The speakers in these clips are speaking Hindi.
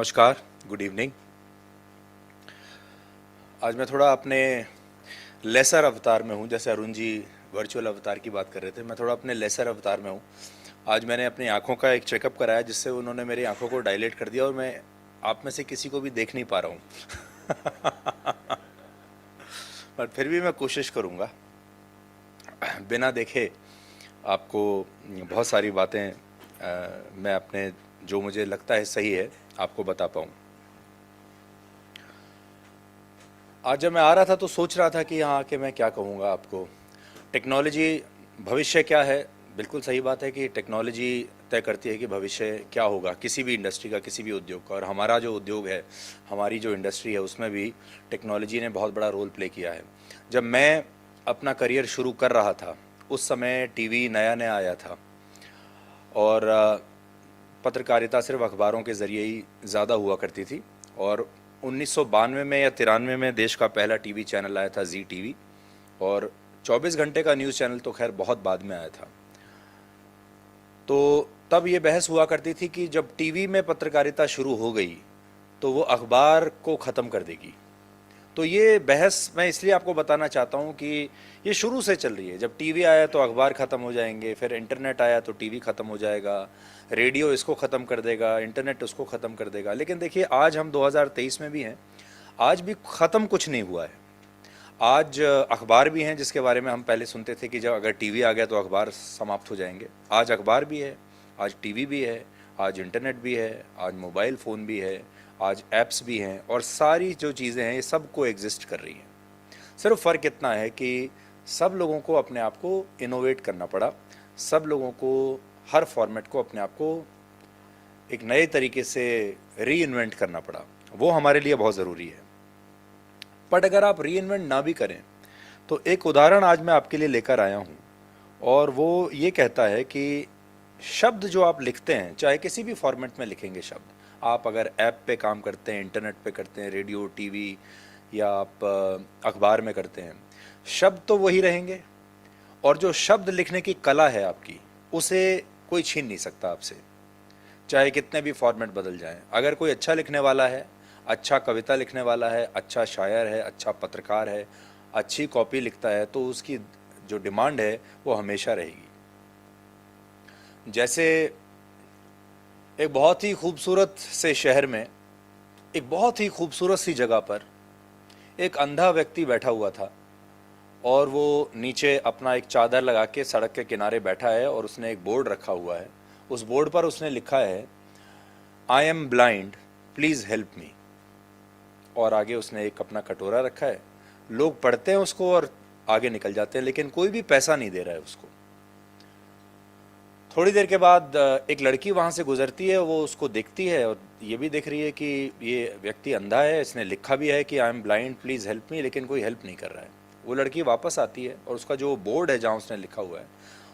नमस्कार, गुड इवनिंग। आज मैं थोड़ा अपने लेसर अवतार में हूँ। जैसे अरुण जी वर्चुअल अवतार की बात कर रहे थे, मैं थोड़ा अपने लेसर अवतार में हूँ। आज मैंने अपनी आँखों का एक चेकअप कराया, जिससे उन्होंने मेरी आँखों को डायलेट कर दिया और मैं आप में से किसी को भी देख नहीं पा रहा हूँ। पर फिर भी मैं कोशिश करूँगा बिना देखे आपको बहुत सारी बातें मैं अपने जो मुझे लगता है सही है आपको बता पाऊँ। आज जब मैं आ रहा था तो सोच रहा था कि यहाँ आके मैं क्या कहूँगा आपको। टेक्नोलॉजी भविष्य क्या है, बिल्कुल सही बात है कि टेक्नोलॉजी तय करती है कि भविष्य क्या होगा किसी भी इंडस्ट्री का, किसी भी उद्योग का। और हमारा जो उद्योग है, हमारी जो इंडस्ट्री है, उसमें भी टेक्नोलॉजी ने बहुत बड़ा रोल प्ले किया है। जब मैं अपना करियर शुरू कर रहा था उस समय टीवी नया नया आया था और पत्रकारिता सिर्फ अखबारों के ज़रिए ही ज़्यादा हुआ करती थी। और 1992 में या 93 में देश का पहला टीवी चैनल आया था, जी टीवी। और 24 घंटे का न्यूज़ चैनल तो खैर बहुत बाद में आया था। तो तब ये बहस हुआ करती थी कि जब टीवी में पत्रकारिता शुरू हो गई तो वो अखबार को ख़त्म कर देगी। तो ये बहस मैं इसलिए आपको बताना चाहता हूँ कि ये शुरू से चल रही है। जब टीवी आया तो अखबार ख़त्म हो जाएंगे, फिर इंटरनेट आया तो टीवी ख़त्म हो जाएगा, रेडियो इसको ख़त्म कर देगा, इंटरनेट उसको ख़त्म कर देगा। लेकिन देखिए, आज हम 2023 में भी हैं, आज भी ख़त्म कुछ नहीं हुआ है। आज अखबार भी हैं जिसके बारे में हम पहले सुनते थे कि जब अगर टीवी आ गया तो अखबार समाप्त हो जाएंगे। आज अखबार भी है, आज टीवी भी है, आज इंटरनेट भी है, आज मोबाइल फ़ोन भी है, आज ऐप्स भी हैं, और सारी जो चीज़ें हैं ये सब को एग्जिस्ट कर रही हैं। सिर्फ फ़र्क इतना है कि सब लोगों को अपने आप को इनोवेट करना पड़ा। सब लोगों को हर फॉर्मेट को अपने आप को एक नए तरीके से री इन्वेंट करना पड़ा। वो हमारे लिए बहुत ज़रूरी है। बट अगर आप री इन्वेंट ना भी करें तो एक उदाहरण आज मैं आपके लिए लेकर आया हूँ, और वो ये कहता है कि शब्द जो आप लिखते हैं, चाहे किसी भी फॉर्मेट में लिखेंगे शब्द, आप अगर ऐप पे काम करते हैं, इंटरनेट पे करते हैं, रेडियो, टीवी, या आप अखबार में करते हैं, शब्द तो वही रहेंगे। और जो शब्द लिखने की कला है आपकी, उसे कोई छीन नहीं सकता आपसे, चाहे कितने भी फॉर्मेट बदल जाएं। अगर कोई अच्छा लिखने वाला है, अच्छा कविता लिखने वाला है, अच्छा शायर है, अच्छा पत्रकार है, अच्छी कॉपी लिखता है, तो उसकी जो डिमांड है वो हमेशा रहेगी। जैसे एक बहुत ही खूबसूरत से शहर में, एक बहुत ही खूबसूरत सी जगह पर एक अंधा व्यक्ति बैठा हुआ था, और वो नीचे अपना एक चादर लगा के सड़क के किनारे बैठा है, और उसने एक बोर्ड रखा हुआ है। उस बोर्ड पर उसने लिखा है, I am blind, please help me. और आगे उसने एक अपना कटोरा रखा है। लोग पढ़ते हैं उसको और आगे निकल जाते हैं, लेकिन कोई भी पैसा नहीं दे रहा है उसको। थोड़ी देर के बाद एक लड़की वहाँ से गुजरती है, वो उसको देखती है और ये भी देख रही है कि ये व्यक्ति अंधा है, इसने लिखा भी है कि I am blind, please help me, लेकिन कोई हेल्प नहीं कर रहा है। वो लड़की वापस आती है और उसका जो बोर्ड है जहाँ उसने लिखा हुआ है,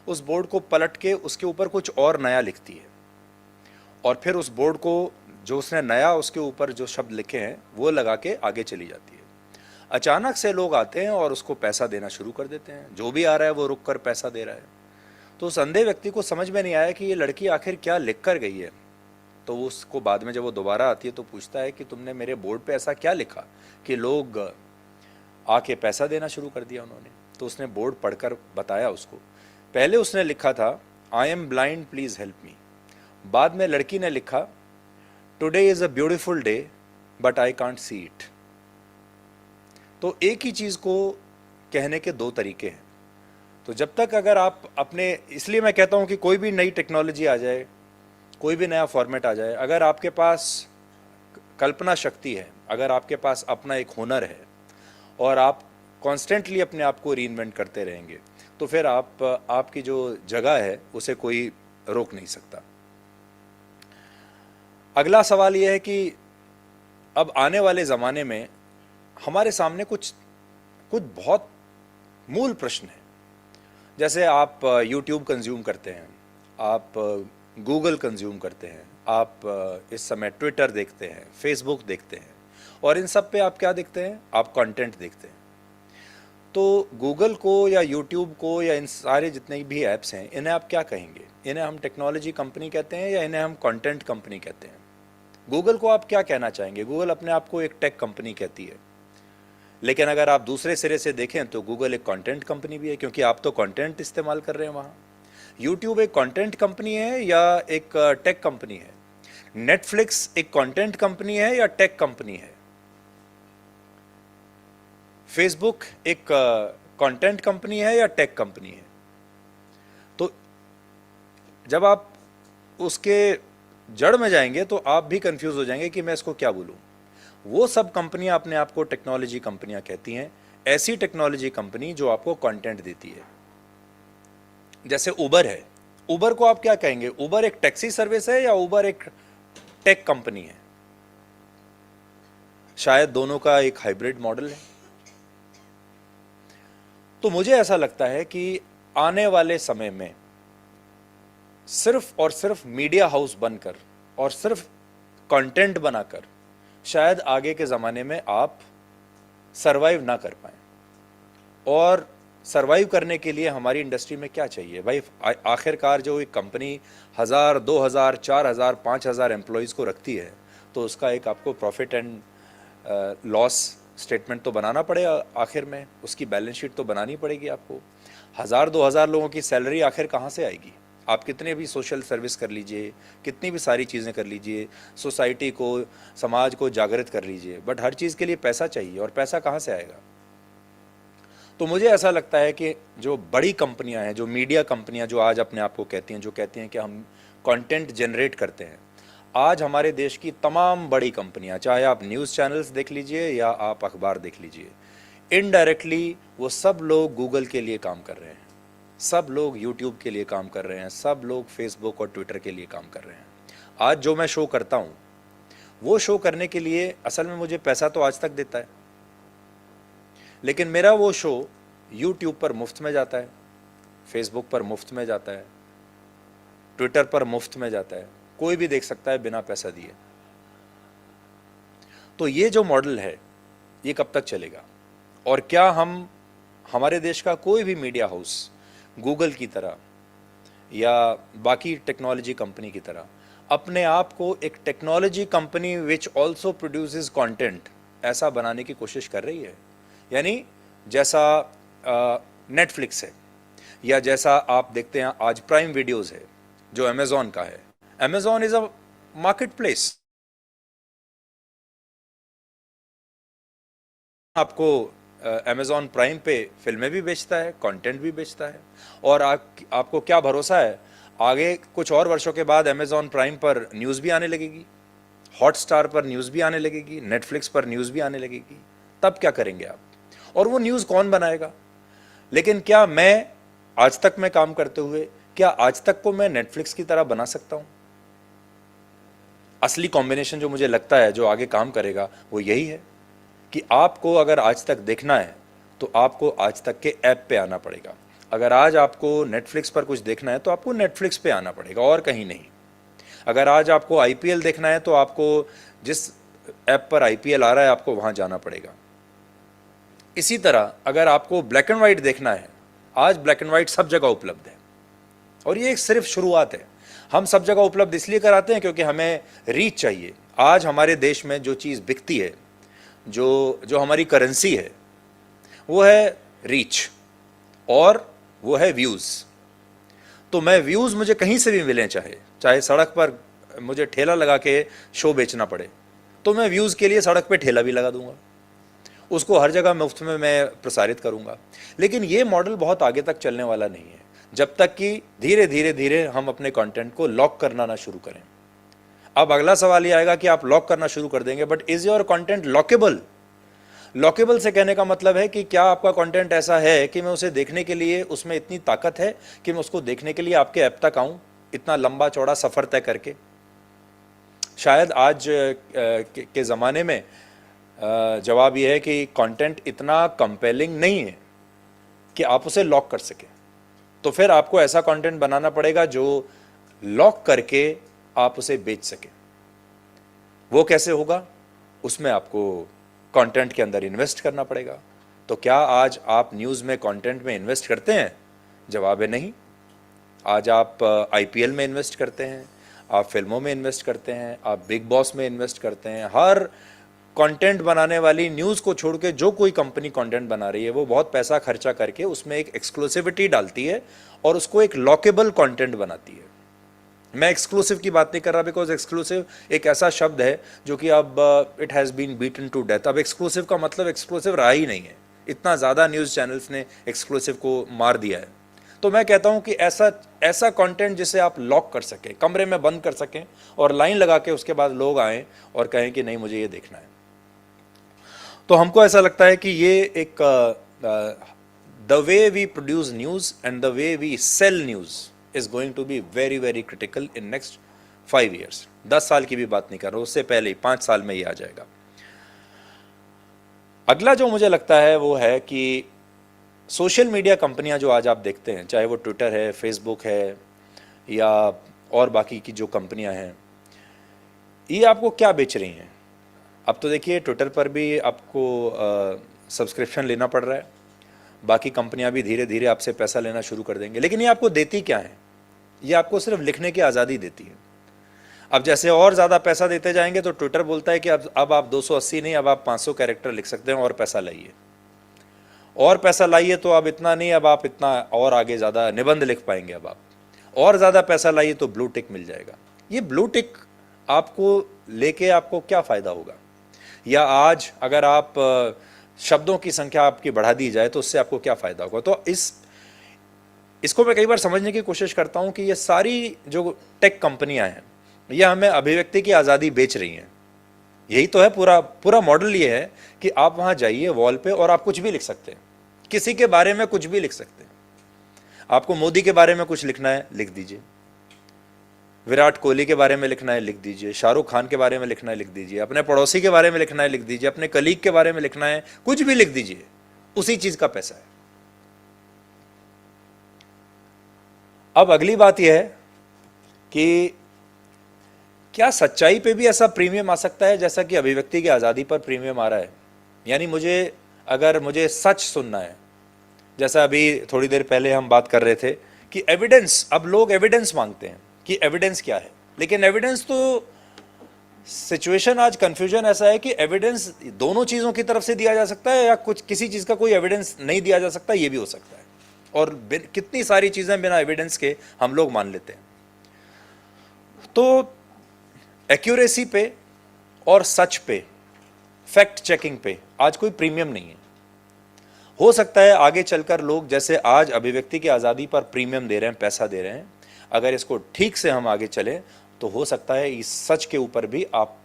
उस बोर्ड को पलट के उसके ऊपर कुछ और नया लिखती है, और फिर उस बोर्ड को जो उसने नया उसके ऊपर जो शब्द लिखे हैं वो लगा के आगे चली जाती है। अचानक से लोग आते हैं और उसको पैसा देना शुरू कर देते हैं। जो भी आ रहा है वो रुक कर पैसा दे रहा है। तो उस अंधे व्यक्ति को समझ में नहीं आया कि ये लड़की आखिर क्या लिख कर गई है। तो उसको बाद में जब वो दोबारा आती है तो पूछता है कि तुमने मेरे बोर्ड पे ऐसा क्या लिखा कि लोग आके पैसा देना शुरू कर दिया उन्होंने। तो उसने बोर्ड पढ़कर बताया उसको। पहले उसने लिखा था, I am blind, please help me. बाद में लड़की ने लिखा, today is a beautiful day but I can't see it. तो एक ही चीज़ को कहने के दो तरीके हैं। तो जब तक अगर आप अपने, इसलिए मैं कहता हूं कि कोई भी नई टेक्नोलॉजी आ जाए, कोई भी नया फॉर्मेट आ जाए, अगर आपके पास कल्पना शक्ति है, अगर आपके पास अपना एक हुनर है, और आप कॉन्स्टेंटली अपने आप को रीइन्वेंट करते रहेंगे, तो फिर आपकी जो जगह है उसे कोई रोक नहीं सकता। अगला सवाल यह है कि अब आने वाले ज़माने में हमारे सामने कुछ कुछ बहुत मूल प्रश्न हैं। जैसे आप YouTube कंज्यूम करते हैं, आप गूगल कंज्यूम करते हैं, आप इस समय ट्विटर देखते हैं, फेसबुक देखते हैं, और इन सब पे आप क्या देखते हैं? आप कंटेंट देखते हैं। तो गूगल को या YouTube को या इन सारे जितने भी ऐप्स हैं, इन्हें आप क्या कहेंगे? इन्हें हम टेक्नोलॉजी कंपनी कहते हैं या इन्हें हम कंटेंट कंपनी कहते हैं? गूगल को आप क्या कहना चाहेंगे? गूगल अपने आप को एक टेक कंपनी कहती है, लेकिन अगर आप दूसरे सिरे से देखें तो गूगल एक कंटेंट कंपनी भी है, क्योंकि आप तो कंटेंट इस्तेमाल कर रहे हैं वहाँ। यूट्यूब एक कंटेंट कंपनी है या एक टेक कंपनी है? नेटफ्लिक्स एक कंटेंट कंपनी है या टेक कंपनी है? फेसबुक एक कंटेंट कंपनी है या टेक कंपनी है? तो जब आप उसके जड़ में जाएंगे तो आप भी कंफ्यूज हो जाएंगे कि मैं इसको क्या बोलूं। वो सब कंपनियां अपने आप को टेक्नोलॉजी कंपनियां कहती हैं, ऐसी टेक्नोलॉजी कंपनी जो आपको कंटेंट देती है। जैसे उबर है, उबर को आप क्या कहेंगे? उबर एक टैक्सी सर्विस है या उबर एक टेक कंपनी है? शायद दोनों का एक हाइब्रिड मॉडल है। तो मुझे ऐसा लगता है कि आने वाले समय में सिर्फ और सिर्फ मीडिया हाउस बनकर और सिर्फ कंटेंट बनाकर शायद आगे के ज़माने में आप सरवाइव ना कर पाएं। और सरवाइव करने के लिए हमारी इंडस्ट्री में क्या चाहिए भाई? आखिरकार जो एक कंपनी 1000, 2000, 4000, 5000 एम्प्लॉयज़ को रखती है, तो उसका एक आपको प्रॉफिट एंड लॉस स्टेटमेंट तो बनाना पड़ेगा। आखिर में उसकी बैलेंस शीट तो बनानी पड़ेगी आपको। 1000, 2000 लोगों की सैलरी आखिर कहाँ से आएगी? आप कितने भी सोशल सर्विस कर लीजिए, कितनी भी सारी चीज़ें कर लीजिए, सोसाइटी को, समाज को जागृत कर लीजिए, बट हर चीज़ के लिए पैसा चाहिए, और पैसा कहाँ से आएगा? तो मुझे ऐसा लगता है कि जो बड़ी कंपनियां हैं, जो मीडिया कंपनियां जो आज अपने आप को कहती हैं, जो कहती हैं कि हम कंटेंट जनरेट करते हैं, आज हमारे देश की तमाम बड़ी कंपनियां, चाहे आप न्यूज़ चैनल्स देख लीजिए या आप अखबार देख लीजिए, इनडायरेक्टली वो सब लोग गूगल के लिए काम कर रहे हैं, सब लोग यूट्यूब के लिए काम कर रहे हैं, सब लोग फेसबुक और ट्विटर के लिए काम कर रहे हैं। आज जो मैं शो करता हूँ, वो शो करने के लिए असल में मुझे पैसा तो आज तक देता है, लेकिन मेरा वो शो यूट्यूब पर मुफ्त में जाता है, फेसबुक पर मुफ्त में जाता है, ट्विटर पर मुफ्त में जाता है, कोई भी देख सकता है बिना पैसा दिए। तो ये जो मॉडल है, ये कब तक चलेगा? और क्या हम, हमारे देश का कोई भी मीडिया हाउस गूगल की तरह या बाकी टेक्नोलॉजी कंपनी की तरह अपने आप को एक technology company which also produces content ऐसा बनाने की कोशिश कर रही है? यानी जैसा नेटफ्लिक्स है, या जैसा आप देखते हैं आज प्राइम वीडियोस है जो अमेजॉन का है। Amazon is a market place. आपको अमेजॉन प्राइम पे फिल्में भी बेचता है, कंटेंट भी बेचता है, और आपको क्या भरोसा है आगे कुछ और वर्षों के बाद अमेजॉन प्राइम पर न्यूज़ भी आने लगेगी, हॉटस्टार पर न्यूज़ भी आने लगेगी, नेटफ्लिक्स पर न्यूज़ भी आने लगेगी। तब क्या करेंगे आप? और वो न्यूज़ कौन बनाएगा? लेकिन क्या मैं आज तक में काम करते हुए, क्या आज तक को मैं नेटफ्लिक्स की तरह बना सकता हूँ? असली कॉम्बिनेशन जो मुझे लगता है जो आगे काम करेगा वो यही है कि आपको अगर आज तक देखना है तो आपको आज तक के ऐप पे आना पड़ेगा। अगर आज आपको नेटफ्लिक्स पर कुछ देखना है तो आपको नेटफ्लिक्स पे आना पड़ेगा और कहीं नहीं। अगर आज आपको आईपीएल देखना है तो आपको जिस ऐप पर आईपीएल आ रहा है आपको वहाँ जाना पड़ेगा। इसी तरह अगर आपको ब्लैक एंड वाइट देखना है, आज ब्लैक एंड वाइट सब जगह उपलब्ध है, और ये एक सिर्फ शुरुआत है। हम सब जगह उपलब्ध इसलिए कराते हैं क्योंकि हमें रीच चाहिए। आज हमारे देश में जो चीज़ बिकती है, जो हमारी करेंसी है, वो है रीच और वो है व्यूज़। तो मैं व्यूज़ मुझे कहीं से भी मिलें, चाहे सड़क पर मुझे ठेला लगा के शो बेचना पड़े, तो मैं व्यूज़ के लिए सड़क पे ठेला भी लगा दूंगा, उसको हर जगह मुफ्त में मैं प्रसारित करूंगा। लेकिन ये मॉडल बहुत आगे तक चलने वाला नहीं है जब तक कि धीरे धीरे धीरे हम अपने कंटेंट को लॉक करना ना शुरू करें। अब अगला सवाल ये आएगा कि आप लॉक करना शुरू कर देंगे, but is your content lockable? Lockable से कहने का मतलब है कि क्या आपका कंटेंट ऐसा है कि मैं उसे देखने के लिए, उसमें इतनी ताकत है कि मैं उसको देखने के लिए आपके ऐप तक आऊं, इतना लंबा चौड़ा सफर तय करके। शायद आज के ज़माने में जवाब यह है कि कंटेंट इतना कंपेलिंग नहीं है कि आप उसे लॉक कर सकें। तो फिर आपको ऐसा कंटेंट बनाना पड़ेगा जो लॉक करके आप उसे बेच सकें। वो कैसे होगा? उसमें आपको कंटेंट के अंदर इन्वेस्ट करना पड़ेगा। तो क्या आज आप न्यूज़ में, कंटेंट में इन्वेस्ट करते हैं? जवाब है नहीं। आज आप आईपीएल में इन्वेस्ट करते हैं, आप फिल्मों में इन्वेस्ट करते हैं, आप बिग बॉस में इन्वेस्ट करते हैं, हर कंटेंट बनाने वाली न्यूज़ को छोड़ के जो कोई कंपनी कंटेंट बना रही है वो बहुत पैसा खर्चा करके उसमें एक एक्सक्लूसिविटी डालती है और उसको एक लॉकेबल कंटेंट बनाती है। मैं एक्सक्लूसिव की बात नहीं कर रहा, बिकॉज एक्सक्लूसिव एक ऐसा शब्द है जो कि अब it has been beaten to death. अब एक्सक्लूसिव का मतलब एक्सक्लूसिव रहा ही नहीं है, इतना ज़्यादा न्यूज़ चैनल्स ने एक्सक्लूसिव को मार दिया है। तो मैं कहता हूं कि ऐसा कंटेंट जिसे आप लॉक कर सकें, कमरे में बंद कर सकें और लाइन लगा के उसके बाद लोग आएँ और कहें कि नहीं मुझे ये देखना है। तो हमको ऐसा लगता है कि ये एक the way we produce news and the way we sell news is going to be very very critical in next 5 years। 10 साल की भी बात नहीं कर रहा, उससे पहले ही 5 साल में ये आ जाएगा। अगला जो मुझे लगता है वो है कि सोशल मीडिया कंपनियां जो आज आप देखते हैं, चाहे वो ट्विटर है, फेसबुक है या और बाकी की जो कंपनियां हैं, ये आपको क्या बेच रही हैं। अब तो देखिए ट्विटर पर भी आपको सब्सक्रिप्शन लेना पड़ रहा है, बाकी कंपनियां भी धीरे धीरे आपसे पैसा लेना शुरू कर देंगे। लेकिन ये आपको देती क्या है? ये आपको सिर्फ लिखने की आज़ादी देती है। अब जैसे और ज़्यादा पैसा देते जाएंगे तो ट्विटर बोलता है कि अब आप 280 नहीं, अब आप 500 कैरेक्टर लिख सकते हैं और पैसा लाइए, और पैसा लाइए तो अब इतना नहीं, अब आप इतना और आगे ज़्यादा निबंध लिख पाएंगे, अब आप और ज़्यादा पैसा लाइए तो ब्लू टिक मिल जाएगा। ये ब्लू टिक आपको लेके आपको क्या फ़ायदा होगा? या आज अगर आप शब्दों की संख्या आपकी बढ़ा दी जाए तो उससे आपको क्या फ़ायदा होगा? तो इसको मैं कई बार समझने की कोशिश करता हूँ कि ये सारी जो टेक कंपनियाँ हैं ये हमें अभिव्यक्ति की आज़ादी बेच रही हैं। यही तो है पूरा मॉडल। ये है कि आप वहाँ जाइए वॉल पे और आप कुछ भी लिख सकते हैं, किसी के बारे में कुछ भी लिख सकते हैं। आपको मोदी के बारे में कुछ लिखना है लिख दीजिए, विराट कोहली के बारे में लिखना है लिख दीजिए, शाहरुख खान के बारे में लिखना है लिख दीजिए, अपने पड़ोसी के बारे में लिखना है लिख दीजिए, अपने कलीग के बारे में लिखना है, कुछ भी लिख दीजिए, उसी चीज का पैसा है। अब अगली बात यह है कि क्या सच्चाई पे भी ऐसा प्रीमियम आ सकता है जैसा कि अभिव्यक्ति की आज़ादी पर प्रीमियम आ रहा है? यानी अगर मुझे सच सुनना है, जैसा अभी थोड़ी देर पहले हम बात कर रहे थे कि एविडेंस, अब लोग एविडेंस मांगते हैं कि एविडेंस क्या है, लेकिन एविडेंस तो सिचुएशन आज कंफ्यूजन ऐसा है कि एविडेंस दोनों चीज़ों की तरफ से दिया जा सकता है या कुछ किसी चीज़ का कोई एविडेंस नहीं दिया जा सकता, ये भी हो सकता है। और कितनी सारी चीज़ें बिना एविडेंस के हम लोग मान लेते हैं। तो एक्यूरेसी पे और सच पे, फैक्ट चेकिंग पे आज कोई प्रीमियम नहीं है। हो सकता है आगे चलकर लोग जैसे आज अभिव्यक्ति की आज़ादी पर प्रीमियम दे रहे हैं, पैसा दे रहे हैं, अगर इसको ठीक से हम आगे चलें तो हो सकता है इस सच के ऊपर भी आप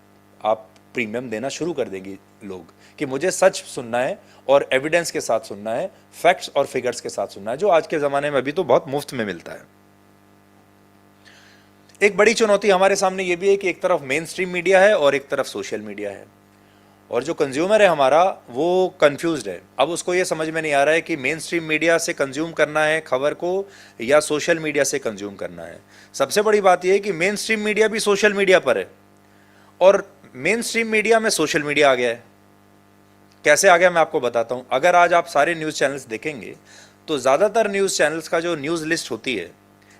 प्रीमियम देना शुरू कर देंगे लोग कि मुझे सच सुनना है और एविडेंस के साथ सुनना है, फैक्ट्स और फिगर्स के साथ सुनना है, जो आज के ज़माने में अभी तो बहुत मुफ्त में मिलता है। एक बड़ी चुनौती हमारे सामने ये भी है कि एक तरफ मेन स्ट्रीम मीडिया है और एक तरफ सोशल मीडिया है, और जो कंज्यूमर है हमारा वो कंफ्यूज्ड है। अब उसको ये समझ में नहीं आ रहा है कि मेन स्ट्रीम मीडिया से कंज्यूम करना है खबर को या सोशल मीडिया से कंज्यूम करना है। सबसे बड़ी बात यह है कि मेन स्ट्रीम मीडिया भी सोशल मीडिया पर है और मेन स्ट्रीम मीडिया में सोशल मीडिया आ गया है। कैसे आ गया मैं आपको बताता हूँ। अगर आज आप सारे न्यूज़ चैनल्स देखेंगे तो ज़्यादातर न्यूज़ चैनल्स का जो न्यूज़ लिस्ट होती है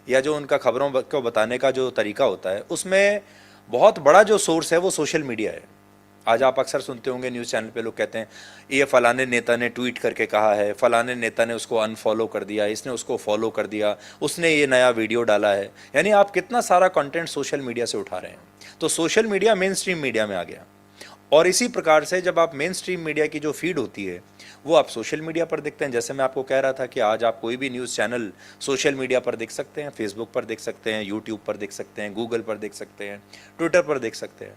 या जो उनका खबरों को बताने का जो तरीका होता है उसमें बहुत बड़ा जो सोर्स है वो सोशल मीडिया है। आज आप अक्सर सुनते होंगे न्यूज़ चैनल पे लोग कहते हैं ये फलाने नेता ने ट्वीट करके कहा है, फलाने नेता ने उसको अनफॉलो कर दिया, इसने उसको फॉलो कर दिया, उसने ये नया वीडियो डाला है। यानी आप कितना सारा कंटेंट सोशल मीडिया से उठा रहे हैं। तो social media main stream media में आ गया। और इसी प्रकार से जब आप मेन स्ट्रीम मीडिया की जो फीड होती है वो आप सोशल मीडिया पर देखते हैं। जैसे मैं आपको कह रहा था कि आज आप कोई भी न्यूज़ चैनल सोशल मीडिया पर देख सकते हैं, फेसबुक पर देख सकते हैं, यूट्यूब पर देख सकते हैं, गूगल पर देख सकते हैं, ट्विटर पर देख सकते हैं।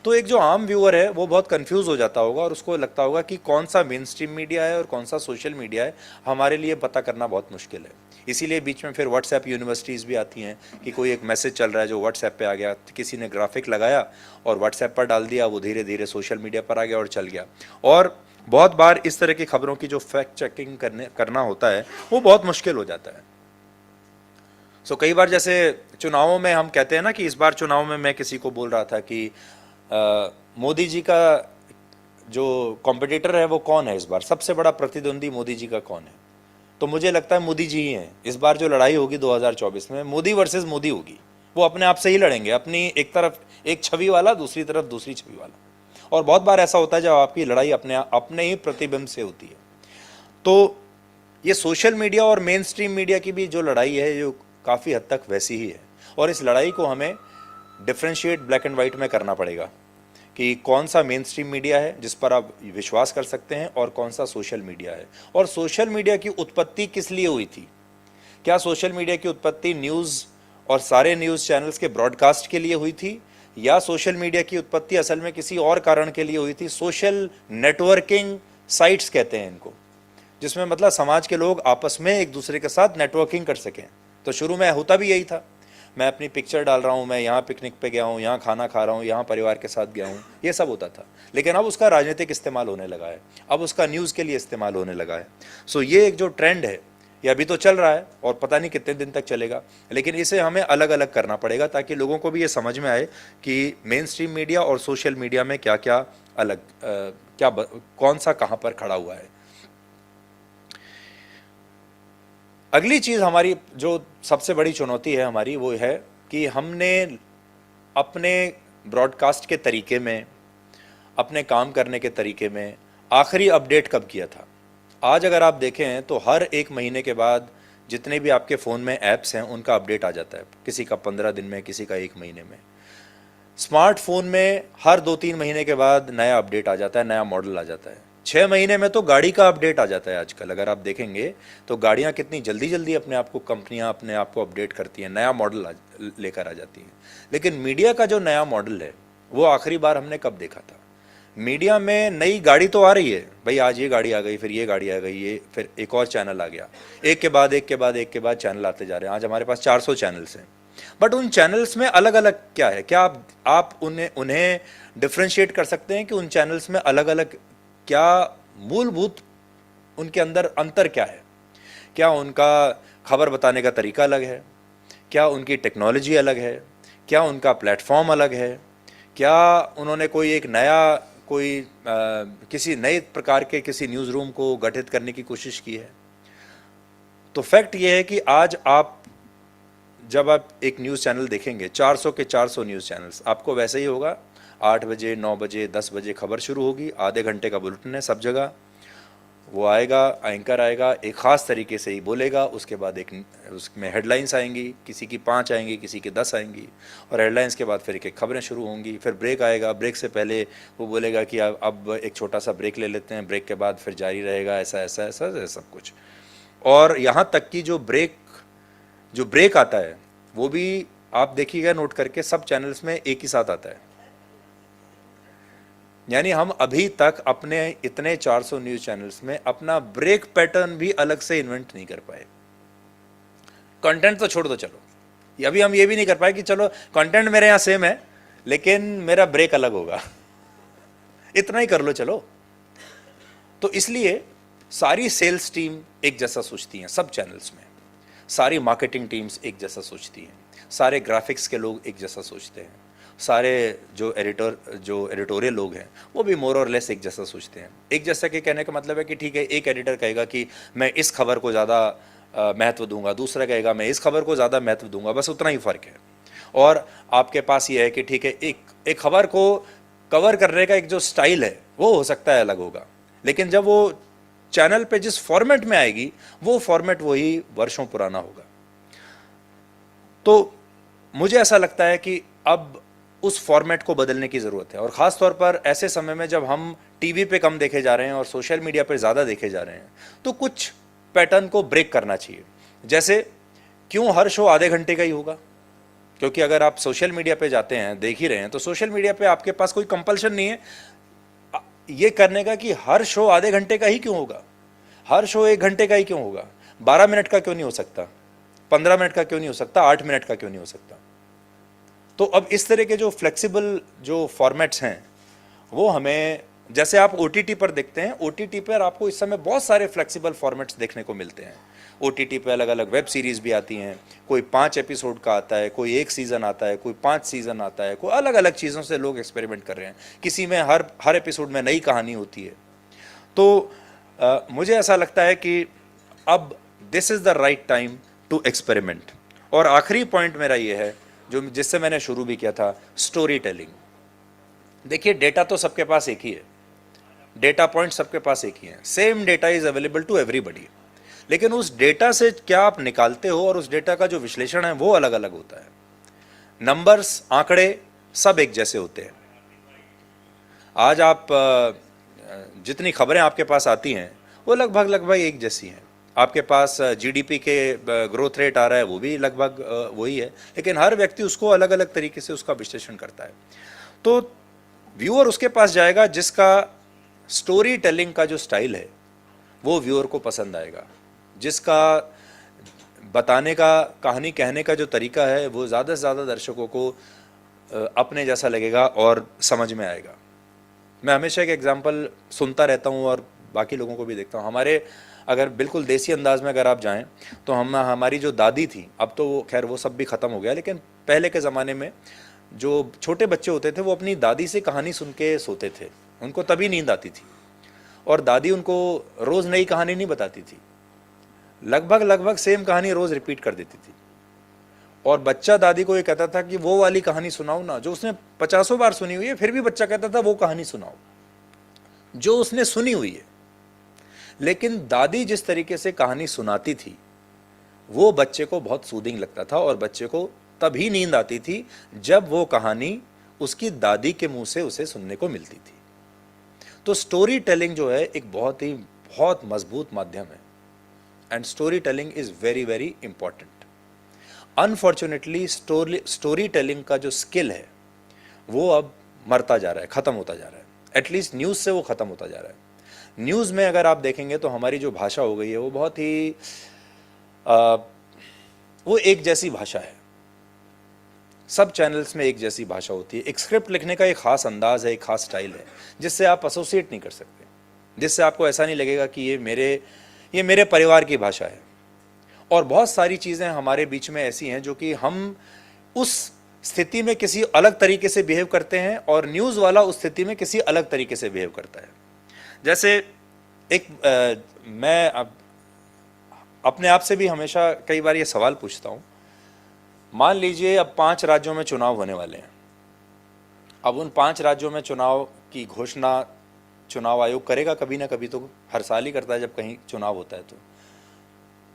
तो एक जो आम व्यूअर है वो बहुत कंफ्यूज हो जाता होगा और उसको लगता होगा कि कौन सा मेन स्ट्रीम मीडिया है और कौन सा सोशल मीडिया है, हमारे लिए पता करना बहुत मुश्किल है। इसीलिए बीच में फिर व्हाट्सएप यूनिवर्सिटीज़ भी आती हैं कि कोई एक मैसेज चल रहा है जो व्हाट्सएप पे आ गया, किसी ने ग्राफिक लगाया और व्हाट्सएप पर डाल दिया, वो धीरे धीरे सोशल मीडिया पर आ गया और चल गया। और बहुत बार इस तरह की खबरों की जो फैक्ट चेकिंग करना होता है वो बहुत मुश्किल हो जाता है। सो कई बार जैसे चुनावों में हम कहते हैं ना कि इस बार चुनाव में मैं किसी को बोल रहा था कि मोदी जी का जो कॉम्पिटिटर है वो कौन है, इस बार सबसे बड़ा प्रतिद्वंदी मोदी जी का कौन है, तो मुझे लगता है मोदी जी ही हैं। इस बार जो लड़ाई होगी 2024 में मोदी वर्सेस मोदी होगी। वो अपने आप से ही लड़ेंगे, अपनी एक तरफ एक छवि वाला, दूसरी तरफ दूसरी छवि वाला। और बहुत बार ऐसा होता है जब आपकी लड़ाई अपने ही प्रतिबिंब से होती है। तो ये सोशल मीडिया और मेन स्ट्रीम मीडिया की भी जो लड़ाई है, जो काफ़ी हद तक वैसी ही है। और इस लड़ाई को हमें डिफ्रेंशिएट ब्लैक एंड वाइट में करना पड़ेगा कि कौन सा मेन स्ट्रीम मीडिया है जिस पर आप विश्वास कर सकते हैं और कौन सा सोशल मीडिया है। और सोशल मीडिया की उत्पत्ति किस लिए हुई थी? क्या सोशल मीडिया की उत्पत्ति न्यूज़ और सारे न्यूज़ चैनल्स के ब्रॉडकास्ट के लिए हुई थी, या सोशल मीडिया की उत्पत्ति असल में किसी और कारण के लिए हुई थी? सोशल नेटवर्किंग साइट्स कहते हैं इनको, जिसमें मतलब समाज के लोग आपस में एक दूसरे के साथ नेटवर्किंग कर सकें। तो शुरू में होता भी यही था, मैं अपनी पिक्चर डाल रहा हूँ, मैं यहाँ पिकनिक पे गया हूँ, यहाँ खाना खा रहा हूँ, यहाँ परिवार के साथ गया हूँ, ये सब होता था। लेकिन अब उसका राजनीतिक इस्तेमाल होने लगा है, अब उसका न्यूज़ के लिए इस्तेमाल होने लगा है। सो ये एक जो ट्रेंड है, ये अभी तो चल रहा है और पता नहीं कितने दिन तक चलेगा, लेकिन इसे हमें अलग अलग करना पड़ेगा ताकि लोगों को भी ये समझ में आए कि मेन स्ट्रीम मीडिया और सोशल मीडिया में क्या क्या अलग कौन सा कहाँ पर खड़ा हुआ है। अगली चीज़ हमारी जो सबसे बड़ी चुनौती है हमारी, वो है कि हमने अपने ब्रॉडकास्ट के तरीके में, अपने काम करने के तरीके में आखिरी अपडेट कब किया था। आज अगर आप देखें तो हर एक महीने के बाद जितने भी आपके फ़ोन में ऐप्स हैं उनका अपडेट आ जाता है, किसी का 15 दिन में, किसी का 1 महीने में। स्मार्टफोन में हर 2-3 महीने के बाद नया अपडेट आ जाता है, नया मॉडल आ जाता है। 6 महीने में तो गाड़ी का अपडेट आ जाता है आजकल। अगर आप देखेंगे तो गाड़ियां कितनी जल्दी जल्दी अपने आप को, कंपनियां अपने आप को अपडेट करती हैं, नया मॉडल लेकर आ जाती हैं। लेकिन मीडिया का जो नया मॉडल है वो आखिरी बार हमने कब देखा था? मीडिया में नई गाड़ी तो आ रही है भाई, आज ये गाड़ी आ गई, फिर ये गाड़ी आ गई, ये फिर एक और चैनल आ गया, एक के बाद एक के बाद एक के बाद चैनल आते जा रहे हैं। आज हमारे पास 400 चैनल्स हैं। बट उन चैनल्स में अलग अलग क्या है? क्या आप उन्हें डिफ्रेंशिएट कर सकते हैं कि उन चैनल्स में अलग अलग क्या मूलभूत उनके अंदर अंतर क्या है? क्या उनका खबर बताने का तरीका अलग है? क्या उनकी टेक्नोलॉजी अलग है? क्या उनका प्लेटफॉर्म अलग है? क्या उन्होंने कोई एक नया किसी नए प्रकार के किसी न्यूज़ रूम को गठित करने की कोशिश की है? तो फैक्ट ये है कि आज जब आप एक न्यूज़ चैनल देखेंगे, 400 के 400 न्यूज़ चैनल्स, आपको वैसे ही होगा। 8 बजे, 9 बजे, 10 बजे खबर शुरू होगी, आधे घंटे का बुलेटिन है सब जगह। वो आएगा, एंकर आएगा, एक ख़ास तरीके से ही बोलेगा, उसके बाद उसमें हेडलाइंस आएंगी, किसी की 5 आएंगी, किसी की 10 आएंगी, और हेडलाइंस के बाद फिर एक खबरें शुरू होंगी। फिर ब्रेक आएगा, ब्रेक से पहले वो बोलेगा कि अब एक छोटा सा ब्रेक ले लेते हैं, ब्रेक के बाद फिर जारी रहेगा, ऐसा ऐसा ऐसा, ऐसा सब कुछ। और यहाँ तक कि जो ब्रेक आता है वो भी आप देखिएगा नोट करके, सब चैनल्स में एक ही साथ आता है। यानी हम अभी तक अपने इतने 400 न्यूज़ चैनल्स में अपना ब्रेक पैटर्न भी अलग से इन्वेंट नहीं कर पाए। कंटेंट तो छोड़ दो, चलो अभी हम ये भी नहीं कर पाए कि चलो कंटेंट मेरे यहाँ सेम है लेकिन मेरा ब्रेक अलग होगा। इतना ही कर लो चलो। तो इसलिए सारी सेल्स टीम एक जैसा सोचती हैं सब चैनल्स में, सारी मार्केटिंग टीम्स एक जैसा सोचती हैं, सारे ग्राफिक्स के लोग एक जैसा सोचते हैं, सारे जो एडिटोरियल लोग हैं वो भी मोर और लेस एक जैसा सोचते हैं। एक जैसा के कहने का मतलब है कि ठीक है, एक एडिटर कहेगा कि मैं इस खबर को ज़्यादा महत्व दूंगा, दूसरा कहेगा मैं इस खबर को ज़्यादा महत्व दूंगा, बस उतना ही फ़र्क है। और आपके पास ये है कि ठीक है, एक खबर को कवर करने का एक जो स्टाइल है वो हो सकता है अलग होगा, लेकिन जब वो चैनल पे जिस फॉर्मेट में आएगी वो फॉर्मेट वही वर्षों पुराना होगा। तो मुझे ऐसा लगता है कि अब उस फॉर्मेट को बदलने की ज़रूरत है, और ख़ास तौर पर ऐसे समय में जब हम टीवी पे कम देखे जा रहे हैं और सोशल मीडिया पे ज़्यादा देखे जा रहे हैं, तो कुछ पैटर्न को ब्रेक करना चाहिए। जैसे क्यों हर शो आधे घंटे का ही होगा? क्योंकि अगर आप सोशल मीडिया पे जाते हैं, देख ही रहे हैं, तो सोशल मीडिया पे आपके पास कोई कंपल्शन नहीं है ये करने का कि हर शो आधे घंटे का ही क्यों होगा, हर शो 1 घंटे का ही क्यों होगा, 12 मिनट का क्यों नहीं हो सकता, 15 मिनट का क्यों नहीं हो सकता, 8 मिनट का क्यों नहीं हो सकता। तो अब इस तरह के जो फ्लेक्सिबल जो फॉर्मेट्स हैं वो हमें, जैसे आप OTT पर देखते हैं, OTT पर आपको इस समय बहुत सारे फ्लेक्सिबल फॉर्मेट्स देखने को मिलते हैं। OTT पे अलग अलग वेब सीरीज़ भी आती हैं, कोई 5 एपिसोड का आता है, कोई 1 सीज़न आता है, कोई 5 सीज़न आता है, कोई अलग अलग चीज़ों से लोग एक्सपेरिमेंट कर रहे हैं। किसी में हर एपिसोड में नई कहानी होती है। तो मुझे ऐसा लगता है कि अब this is the right time to experiment. और आखिरी पॉइंट मेरा ये है जो जिससे मैंने शुरू भी किया था, स्टोरी टेलिंग। देखिए डेटा तो सबके पास एक ही है, डेटा पॉइंट सबके पास एक ही है, same data is available to everybody, लेकिन उस डेटा से क्या आप निकालते हो और उस डेटा का जो विश्लेषण है वो अलग अलग होता है। नंबर्स, आंकड़े सब एक जैसे होते हैं। आज आप जितनी खबरें आपके पास आती हैं वो लगभग लगभग एक जैसी हैं। आपके पास जीडीपी के ग्रोथ रेट आ रहा है, वो भी लगभग वही है, लेकिन हर व्यक्ति उसको अलग अलग तरीके से उसका विश्लेषण करता है। तो व्यूअर उसके पास जाएगा जिसका स्टोरी टेलिंग का जो स्टाइल है वो व्यूअर को पसंद आएगा, जिसका बताने का, कहानी कहने का जो तरीका है वो ज़्यादा से ज़्यादा दर्शकों को अपने जैसा लगेगा और समझ में आएगा। मैं हमेशा एक एग्जांपल सुनता रहता हूँ और बाकी लोगों को भी देखता हूँ। हमारे अगर बिल्कुल देसी अंदाज में अगर आप जाएं तो हमारी जो दादी थी, अब तो वो खैर वो सब भी ख़त्म हो गया, लेकिन पहले के ज़माने में जो छोटे बच्चे होते थे वो अपनी दादी से कहानी सुन के सोते थे, उनको तभी नींद आती थी। और दादी उनको रोज़ नई कहानी नहीं बताती थी, लगभग लगभग सेम कहानी रोज़ रिपीट कर देती थी। और बच्चा दादी को ये कहता था कि वो वाली कहानी सुनाओ ना जो उसने 50 बार सुनी हुई है, फिर भी बच्चा कहता था वो कहानी सुनाओ जो उसने सुनी हुई है। लेकिन दादी जिस तरीके से कहानी सुनाती थी वो बच्चे को बहुत सूदिंग लगता था और बच्चे को तभी नींद आती थी जब वो कहानी उसकी दादी के मुंह से उसे सुनने को मिलती थी। तो स्टोरी टेलिंग जो है एक बहुत मजबूत माध्यम है, and story telling is very very important. Unfortunately story telling का जो स्किल है वो अब मरता जा रहा है, ख़त्म होता जा रहा है। एटलीस्ट न्यूज़ से वो ख़त्म होता जा रहा है। न्यूज़ में अगर आप देखेंगे तो हमारी जो भाषा हो गई है वो बहुत ही वो एक जैसी भाषा है। सब चैनल्स में एक जैसी भाषा होती है। एक स्क्रिप्ट लिखने का एक ख़ास अंदाज़ है, एक ख़ास स्टाइल है जिससे आप एसोसिएट नहीं कर सकते, जिससे आपको ऐसा नहीं लगेगा कि ये मेरे परिवार की भाषा है। और बहुत सारी चीज़ें हमारे बीच में ऐसी हैं जो कि हम उस स्थिति में किसी अलग तरीके से बिहेव करते हैं और न्यूज़ वाला उस स्थिति में किसी अलग तरीके से बिहेव करता है। जैसे मैं अब अपने आप से भी हमेशा कई बार ये सवाल पूछता हूँ, मान लीजिए अब 5 राज्यों में चुनाव होने वाले हैं। अब उन 5 राज्यों में चुनाव की घोषणा चुनाव आयोग करेगा कभी ना कभी, तो हर साल ही करता है जब कहीं चुनाव होता है।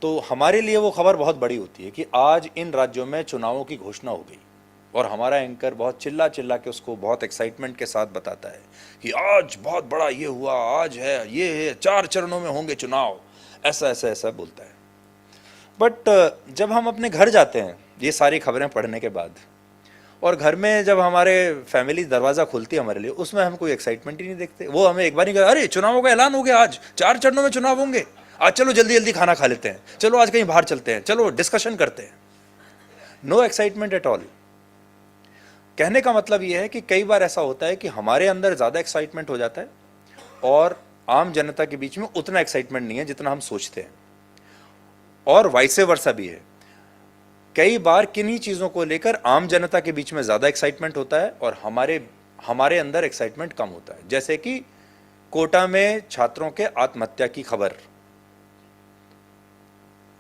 तो हमारे लिए वो खबर बहुत बड़ी होती है कि आज इन राज्यों में चुनावों की घोषणा हो गई और हमारा एंकर बहुत चिल्ला चिल्ला के उसको बहुत एक्साइटमेंट के साथ बताता है कि आज बहुत बड़ा ये हुआ, आज है, ये है, 4 चरणों में होंगे चुनाव, ऐसा ऐसा ऐसा बोलता है। बट जब हम अपने घर जाते हैं ये सारी खबरें पढ़ने के बाद, और घर में जब हमारे फैमिली दरवाज़ा खोलती है हमारे लिए, उसमें हम कोई एक्साइटमेंट ही नहीं देखते। वो हमें एक बार नहीं कहते अरे चुनावों का ऐलान हो गया, आज 4 चरणों में चुनाव होंगे, आज चलो जल्दी जल्दी खाना खा लेते हैं, चलो आज कहीं बाहर चलते हैं, चलो डिस्कशन करते हैं। No excitement at all. कहने का मतलब यह है कि कई बार ऐसा होता है कि हमारे अंदर ज़्यादा एक्साइटमेंट हो जाता है और आम जनता के बीच में उतना एक्साइटमेंट नहीं है जितना हम सोचते हैं, और वाइस वर्सा भी है। कई बार किन्हीं चीज़ों को लेकर आम जनता के बीच में ज़्यादा एक्साइटमेंट होता है और हमारे अंदर एक्साइटमेंट कम होता है। जैसे कि कोटा में छात्रों के आत्महत्या की खबर,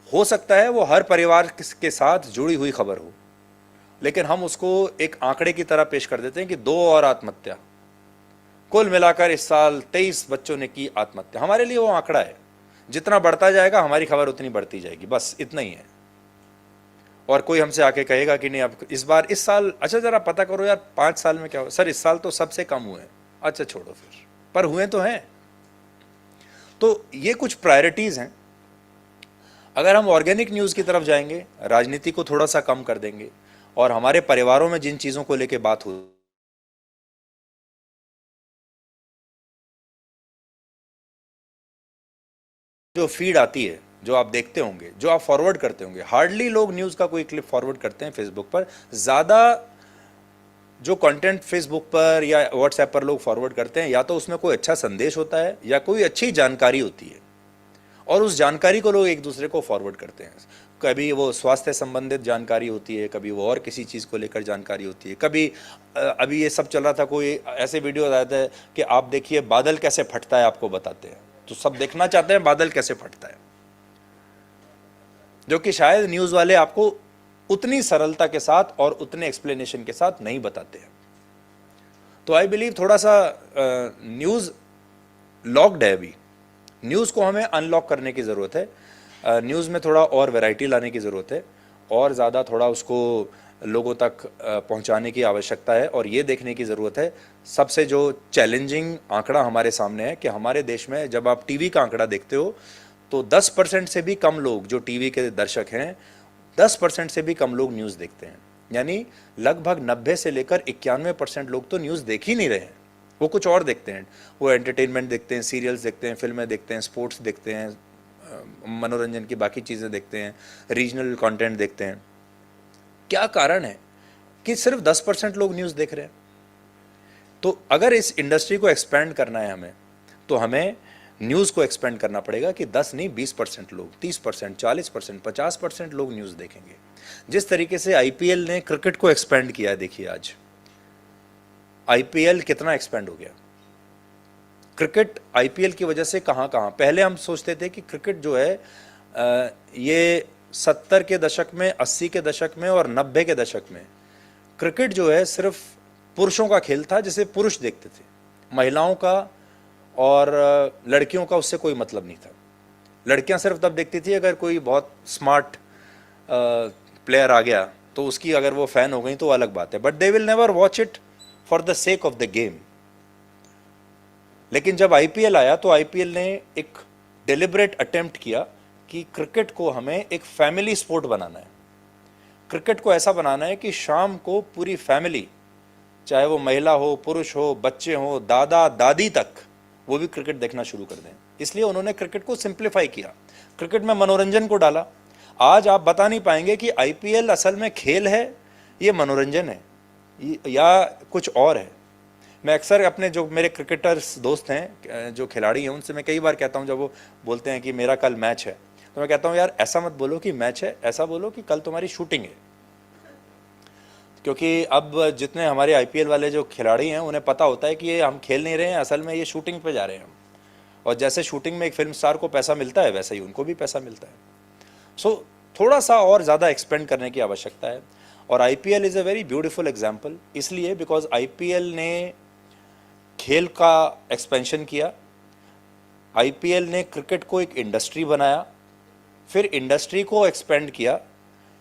हो सकता है वो हर परिवार के साथ जुड़ी हुई खबर हो, लेकिन हम उसको एक आंकड़े की तरह पेश कर देते हैं कि 2 और आत्महत्या, कुल मिलाकर इस साल 23 बच्चों ने की आत्महत्या। हमारे लिए वो आंकड़ा है, जितना बढ़ता जाएगा हमारी खबर उतनी बढ़ती जाएगी, बस इतना ही है। और कोई हमसे आके कहेगा कि नहीं अब इस साल अच्छा जरा पता करो यार 5 साल में क्या हुआ, सर इस साल तो सबसे कम हुए। अच्छा छोड़ो फिर, पर हुए तो हैं। तो ये कुछ प्रायोरिटीज हैं। अगर हम ऑर्गेनिक न्यूज़ की तरफ जाएंगे, राजनीति को थोड़ा सा कम कर देंगे और हमारे परिवारों में जिन चीज़ों को लेके बात हो, जो फीड आती है, जो आप देखते होंगे, जो आप फॉरवर्ड करते होंगे, हार्डली लोग न्यूज़ का कोई क्लिप फॉरवर्ड करते हैं फेसबुक पर। ज़्यादा जो कंटेंट फेसबुक पर या व्हाट्सएप पर लोग फॉरवर्ड करते हैं, या तो उसमें कोई अच्छा संदेश होता है या कोई अच्छी जानकारी होती है, और उस जानकारी को लोग एक दूसरे को फॉरवर्ड करते हैं। कभी वो स्वास्थ्य संबंधित जानकारी होती है, कभी वो और किसी चीज़ को लेकर जानकारी होती है, कभी अभी ये सब चल रहा था, कोई ऐसे वीडियो आता है कि आप देखिए बादल कैसे फटता है, आपको बताते हैं, तो सब देखना चाहते हैं बादल कैसे फटता है, जो कि शायद न्यूज़ वाले आपको उतनी सरलता के साथ और उतने एक्सप्लेनेशन के साथ नहीं बताते हैं। तो आई बिलीव थोड़ा सा न्यूज़ लॉक्ड है अभी, न्यूज़ को हमें अनलॉक करने की ज़रूरत है। न्यूज़ में थोड़ा और वैरायटी लाने की ज़रूरत है, और ज़्यादा थोड़ा उसको लोगों तक पहुंचाने की आवश्यकता है। और ये देखने की ज़रूरत है, सबसे जो चैलेंजिंग आंकड़ा हमारे सामने है कि हमारे देश में जब आप टीवी का आंकड़ा देखते हो तो 10% से भी कम लोग जो टीवी के दर्शक हैं, 10% से भी कम लोग न्यूज़ देखते हैं। यानी लगभग 90 से लेकर 91% लोग तो न्यूज़ देख ही नहीं रहे हैं, वो कुछ और देखते हैं। वो एंटरटेनमेंट देखते हैं, सीरियल्स देखते हैं, फिल्में देखते हैं, स्पोर्ट्स देखते हैं, मनोरंजन की बाकी चीज़ें देखते हैं, रीजनल कंटेंट देखते हैं। क्या कारण है कि सिर्फ 10% लोग न्यूज़ देख रहे हैं? तो अगर इस इंडस्ट्री को एक्सपेंड करना है हमें, तो हमें न्यूज़ को एक्सपेंड करना पड़ेगा कि 10 नहीं 20% लोग, 30%, 40%, 50% लोग न्यूज़ देखेंगे। जिस तरीके से आईपीएल ने क्रिकेट को एक्सपेंड किया है, देखिए आज आईपीएल कितना एक्सपेंड हो गया। क्रिकेट आईपीएल की वजह से कहाँ कहाँ, पहले हम सोचते थे कि क्रिकेट जो है ये 70 के दशक में, 80 के दशक में और 90 के दशक में क्रिकेट जो है सिर्फ पुरुषों का खेल था, जिसे पुरुष देखते थे। महिलाओं का और लड़कियों का उससे कोई मतलब नहीं था। लड़कियां सिर्फ तब देखती थी अगर कोई बहुत स्मार्ट प्लेयर आ गया तो उसकी अगर वो फैन हो गई तो अलग बात है, but they will never watch it for the sake of the game. लेकिन जब आईपीएल आया तो आईपीएल ने एक डिलिबरेट अटेम्प्ट किया कि क्रिकेट को हमें एक फैमिली स्पोर्ट बनाना है। क्रिकेट को ऐसा बनाना है कि शाम को पूरी फैमिली, चाहे वो महिला हो, पुरुष हो, बच्चे हो, दादा दादी तक, वो भी क्रिकेट देखना शुरू कर दें। इसलिए उन्होंने क्रिकेट को सिंप्लीफाई किया, क्रिकेट में मनोरंजन को डाला। आज आप बता नहीं पाएंगे कि आईपीएल असल में खेल है, ये मनोरंजन है या कुछ और है। मैं अक्सर अपने जो मेरे क्रिकेटर्स दोस्त हैं, जो खिलाड़ी हैं, उनसे मैं कई बार कहता हूं, जब वो बोलते हैं कि मेरा कल मैच है, तो मैं कहता हूं यार ऐसा मत बोलो कि मैच है, ऐसा बोलो कि कल तुम्हारी शूटिंग है। क्योंकि अब जितने हमारे आईपीएल वाले जो खिलाड़ी हैं उन्हें पता होता है कि ये हम खेल नहीं रहे हैं, असल में ये शूटिंग पे जा रहे हैं हम। और जैसे शूटिंग में एक फिल्म स्टार को पैसा मिलता है, वैसे ही उनको भी पैसा मिलता है। सो थोड़ा सा और ज़्यादा एक्सपेंड करने की आवश्यकता है। और IPL is a very beautiful example, इसलिए बिकॉज आईपीएल ने खेल का एक्सपेंशन किया, आईपीएल ने क्रिकेट को एक इंडस्ट्री बनाया, फिर इंडस्ट्री को एक्सपेंड किया।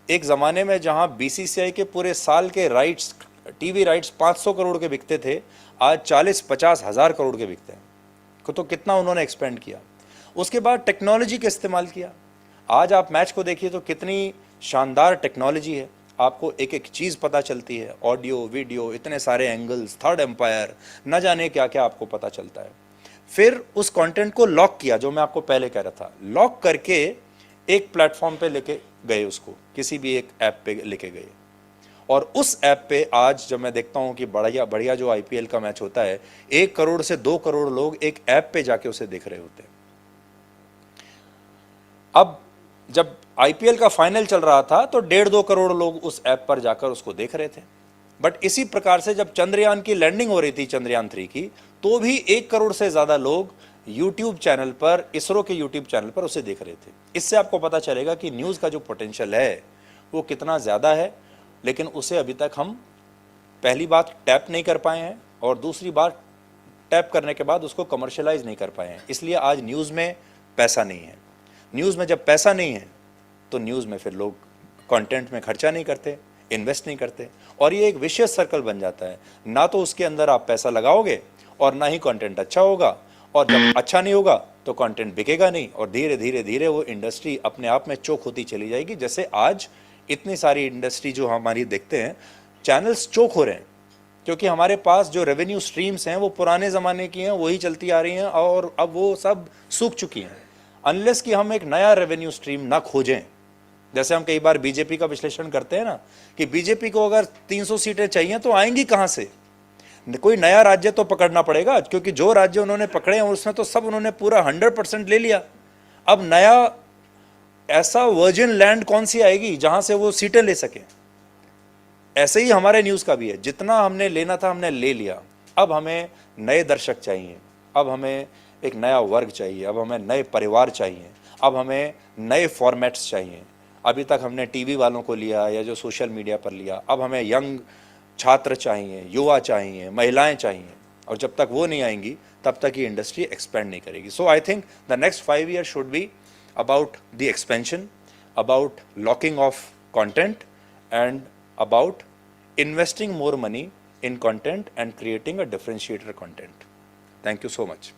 एक ज़माने में जहां बीसीसीआई के पूरे साल के राइट्स, टीवी राइट्स 500 करोड़ के बिकते थे, आज 40-50 हज़ार करोड़ के बिकते हैं। तो कितना उन्होंने एक्सपेंड किया। उसके बाद टेक्नोलॉजी का इस्तेमाल किया। आज आप मैच को देखिए तो कितनी शानदार टेक्नोलॉजी है, आपको एक एक चीज़ पता चलती है, ऑडियो वीडियो, इतने सारे एंगल्स, थर्ड एम्पायर, न जाने क्या क्या आपको पता चलता है। फिर उस कंटेंट को लॉक किया, जो मैं आपको पहले कह रहा था, लॉक करके एक प्लेटफॉर्म पे लेके गए, उसको किसी भी एक ऐप पे लेके गए। और उस ऐप पे आज जब मैं देखता हूँ कि बढ़िया बढ़िया जो आईपीएल का मैच होता है, 1 करोड़ से 2 करोड़ लोग एक ऐप पे जाके उसे देख रहे होते हैं। अब जब आईपीएल का फाइनल चल रहा था तो 1.5-2 करोड़ लोग उस ऐप पर जाकर उसको देख रहे थे। बट इसी प्रकार से जब चंद्रयान की लैंडिंग हो रही थी, चंद्रयान 3 की, तो भी 1 करोड़ से ज़्यादा लोग यूट्यूब चैनल पर, इसरो के यूट्यूब चैनल पर उसे देख रहे थे। इससे आपको पता चलेगा कि न्यूज़ का जो पोटेंशियल है वो कितना ज़्यादा है, लेकिन उसे अभी तक हम पहली बात टैप नहीं कर पाए हैं, और दूसरी बात टैप करने के बाद उसको कमर्शलाइज नहीं कर पाए हैं। इसलिए आज न्यूज़ में पैसा नहीं है। न्यूज़ में जब पैसा नहीं है तो न्यूज़ में फिर लोग कंटेंट में खर्चा नहीं करते, इन्वेस्ट नहीं करते, और ये एक विशियस सर्कल बन जाता है। ना तो उसके अंदर आप पैसा लगाओगे और ना ही कंटेंट अच्छा होगा, और जब अच्छा नहीं होगा तो कंटेंट बिकेगा नहीं, और धीरे धीरे धीरे वो इंडस्ट्री अपने आप में चोक होती चली जाएगी। जैसे आज इतनी सारी इंडस्ट्री जो हमारी देखते हैं, चैनल्स चोक हो रहे हैं, क्योंकि हमारे पास जो रेवेन्यू स्ट्रीम्स हैं वो पुराने ज़माने की हैं, वही चलती आ रही हैं, और अब वो सब सूख चुकी हैं। अनलेस कि हम एक नया रेवेन्यू स्ट्रीम ना खोजें, जैसे हम कई बार बीजेपी का विश्लेषण करते हैं ना, कि बीजेपी को अगर 300 सीटें चाहिए तो आएंगी कहाँ से? कोई नया राज्य तो पकड़ना पड़ेगा, क्योंकि जो राज्य उन्होंने पकड़े हैं उसमें तो सब उन्होंने पूरा 100% ले लिया। अब नया ऐसा वर्जिन लैंड कौन सी आएगी जहां से वो सीटें ले सकें? ऐसे ही हमारे न्यूज़ का भी है, जितना हमने लेना था हमने ले लिया। अब हमें नए दर्शक चाहिए, अब हमें एक नया वर्ग चाहिए, अब हमें नए परिवार चाहिए, अब हमें नए फॉर्मेट्स चाहिए। अभी तक हमने टीवी वालों को लिया या जो सोशल मीडिया पर लिया, अब हमें यंग छात्र चाहिए, युवा चाहिए, महिलाएं चाहिए, और जब तक वो नहीं आएंगी तब तक ये इंडस्ट्री एक्सपेंड नहीं करेगी. So I think the next 5 years should be about the expansion, about locking off content, and about investing more money in content and creating a differentiator content. Thank you so much.